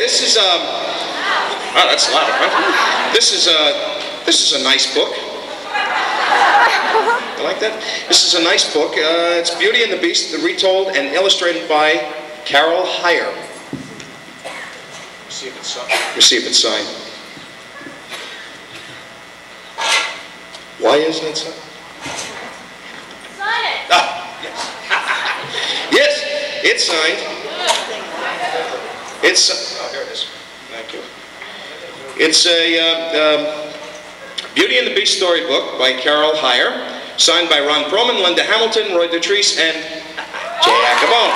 this is wow, that's loud, right? This is a nice book. You like that? This is a nice book. It's Beauty and the Beast, retold and illustrated by Carol Heyer. See if it's signed. Let me see if it's signed. Why isn't it signed? Sign it. Ah, yes. Yes, it's signed. It's oh, here it is. Thank you. It's a Beauty and the Beast storybook by Carol Heyer, signed by Ron Perlman, Linda Hamilton, Roy Dotrice, and Acovone.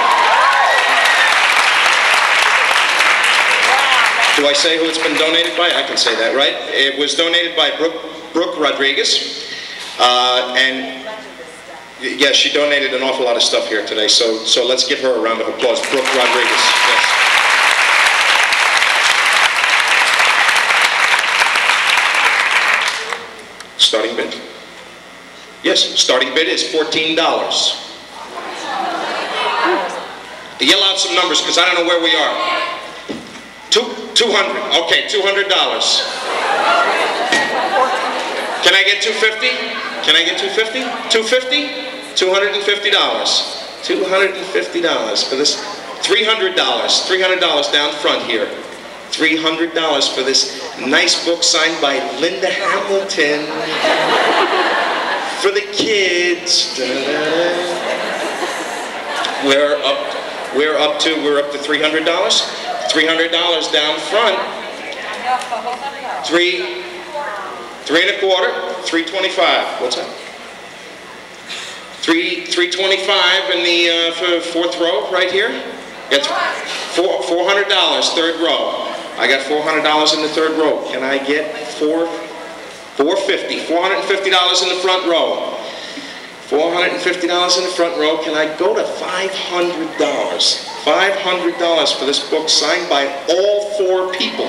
Do I say who it's been donated by? I can say that, right? It was donated by Brooke Rodriguez, and yeah, she donated an awful lot of stuff here today. So let's give her a round of applause, Brooke Rodriguez. Yes. Starting bid? Yes, starting bid is $14. Yell out some numbers because I don't know where we are. 200. Okay, $200. Can I get 250? Can I get 250? 250? $250. $250 for this. $300. $300 down front here. $300 for this nice book signed by Linda Hamilton for the kids. We're up to $300. $300 down front. Three and a quarter. $325. What's that? $325 in the fourth row right here. It's $400. Third row. I got $400 in the third row. Can I get $450? $450 in the front row. $450 in the front row. Can I go to $500? $500 for this book signed by all four people.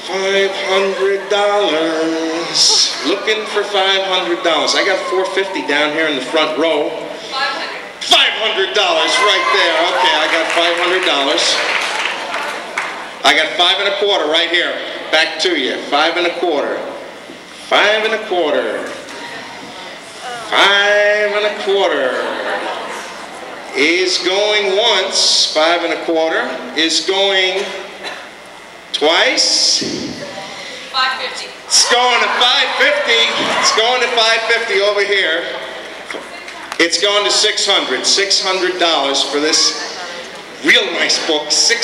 $500. Looking for $500. I got $450 down here in the front row. $500 right there. Okay, I got $500. I got 5 and a quarter right here. Back to you. 5 and a quarter. 5 and a quarter. 5 and a quarter is going once. 5 and a quarter is going twice. 550. It's going to 550. It's going to 550 over here. It's going to $600. $600 for this real nice book. $600.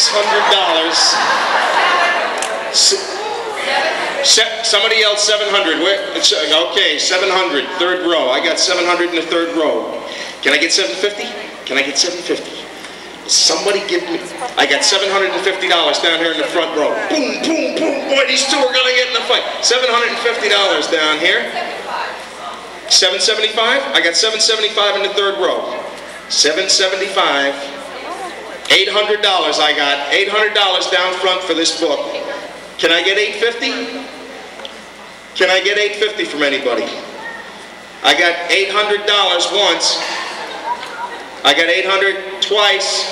Somebody else, 700. Okay, 700. Third row. I got 700 in the third row. Can I get 750? Can I get 750? Somebody give me. I got $750 down here in the front row. Boom, boom, boom. Boy, these two are gonna get in the fight. $750 down here. 775. I got 775 in the third row. 775. $800. I got $800 down front for this book. Can I get 850? Can I get 850 from anybody? I got $800 once. I got 800 twice.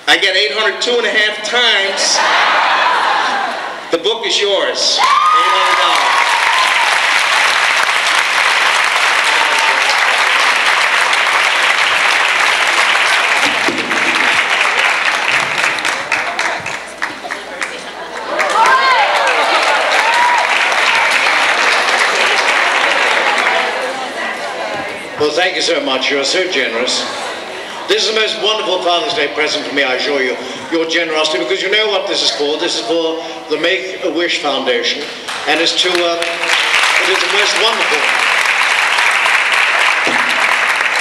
I got 800 2.5 times. The book is yours. $800. Well, thank you so much. You're so generous. This is the most wonderful Father's Day present for me, I assure you, your generosity, because you know what this is for. This is for the Make-A-Wish Foundation, and it's to, it is the most wonderful,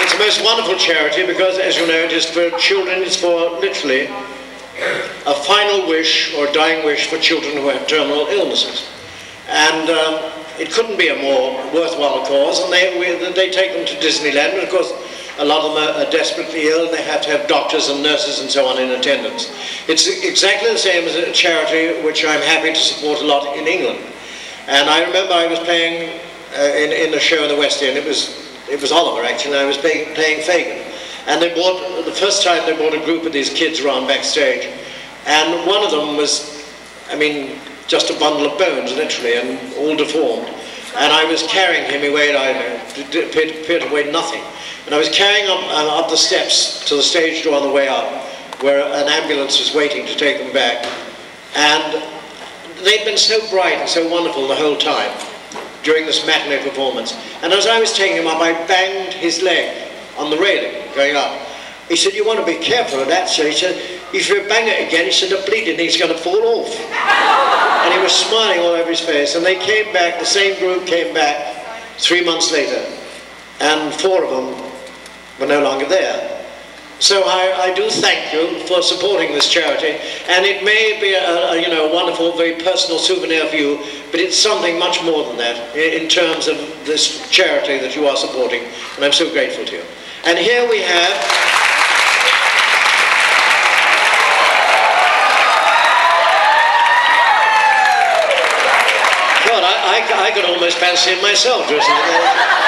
it's the most wonderful charity, because as you know, it is for children, it's for literally a final wish or dying wish for children who have terminal illnesses. And it couldn't be a more worthwhile cause, and they take them to Disneyland, and of course a lot of them are desperately ill, and they have to have doctors and nurses and so on in attendance. It's exactly the same as a charity which I'm happy to support a lot in England. And I remember I was playing in a show in the West End. It was Oliver actually, and I was playing Fagin. And they brought, the first time they brought a group of these kids around backstage, and one of them was, I mean, just a bundle of bones, literally, and all deformed. And I was carrying him, he weighed, I don't know, appeared to weigh nothing. And I was carrying him up the steps to the stage door on the way up, where an ambulance was waiting to take them back. And they'd been so bright and so wonderful the whole time during this matinee performance. And as I was taking him up, I banged his leg on the railing going up. He said, "You want to be careful of that, sir." He said, "If you bang it again," he said, "the bleeding thing's going to fall off." And he was smiling all over his face. And they came back, the same group came back 3 months later, and 4 of them were no longer there. So I do thank you for supporting this charity, and it may be a wonderful, very personal souvenir for you, but it's something much more than that in terms of this charity that you are supporting, and I'm so grateful to you. And here we have God, I could almost fancy it myself dressing like that.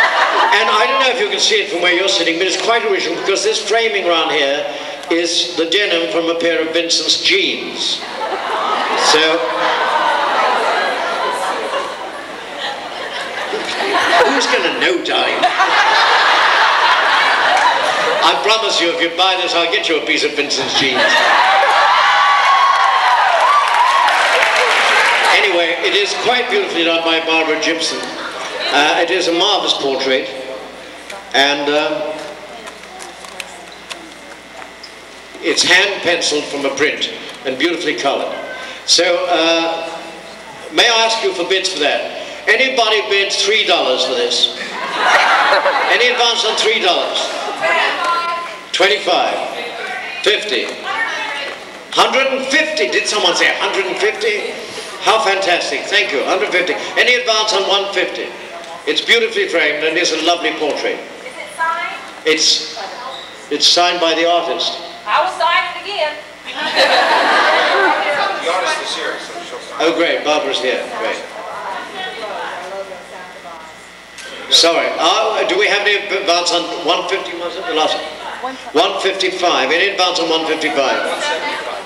And I don't know if you can see it from where you're sitting, but it's quite original because this framing around here is the denim from a pair of Vincent's jeans. So, who's going to know, darling? I promise you, if you buy this, I'll get you a piece of Vincent's jeans. Anyway, it is quite beautifully done by Barbara Gibson. It is a marvelous portrait, and it's hand-penciled from a print and beautifully colored. So, may I ask you for bids for that? Anybody bid $3 for this? Any advance on $3? 25, 50, 150. Did someone say 150? How fantastic, thank you, 150. Any advance on 150? It's beautifully framed and is a lovely portrait. Is it signed? It's signed by the artist. I will sign it again. The artist is here, so she'll sign. Oh great, Barbara's here, great. Sorry, do we have any advance on 150, was it the last one? 155, any advance on 155?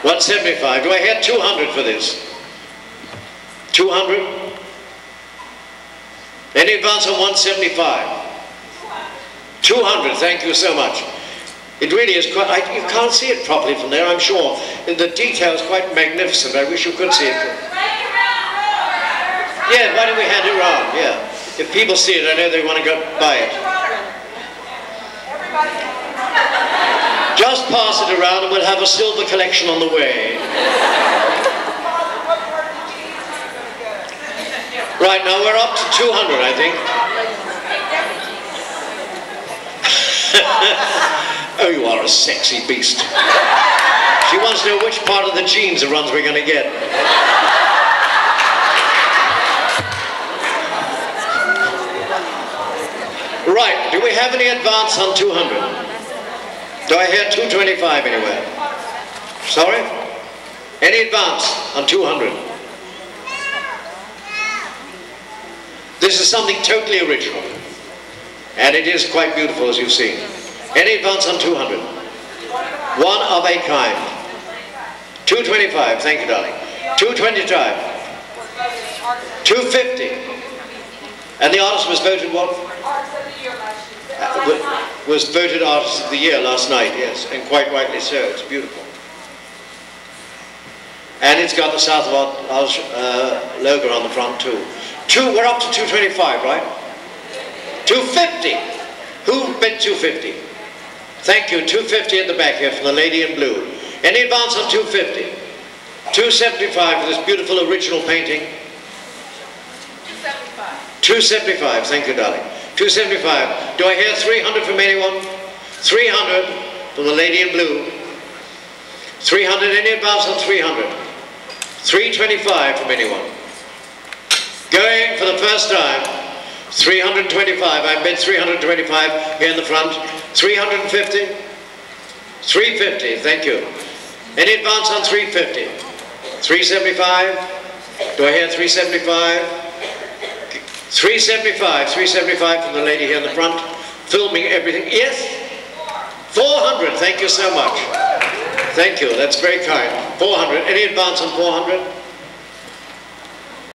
175, do I hear 200 for this? 200? Any advance on 175? 200, thank you so much. It really is quite, you can't see it properly from there, I'm sure. The detail is quite magnificent, I wish you could see it. Yeah, why don't we hand it around, yeah. If people see it, I know they want to go buy it. Just pass it around and we'll have a silver collection on the way. Right, now we're up to 200, I think. Oh, you are a sexy beast. She wants to know which part of the jeans the runs we're going to get. Right, do we have any advance on 200? Do I hear 225 anywhere? Sorry? Any advance on 200? This is something totally original, and it is quite beautiful, as you've seen. Any advance on 200? One of a kind. 225, thank you, darling. 225. 250. And the artist was voted what? Was voted Artist of the Year last night, yes, and quite rightly so. It's beautiful. And it's got the South of Oz logo on the front too. We're up to 225, right? 250. Who bid 250? Thank you. 250 at the back here from the lady in blue. Any advance on 250? 275 for this beautiful original painting. 275. Thank you, darling. 275. Do I hear 300 from anyone? 300 from the lady in blue. 300. Any advance on 300? 325 from anyone? Going for the first time, 325. I bid 325 here in the front. 350? 350, thank you. Any advance on 350? 375? Do I hear 375? 375 from the lady here in the front, filming everything. Yes? 400. 400, thank you so much. Thank you, that's very kind. 400, any advance on 400?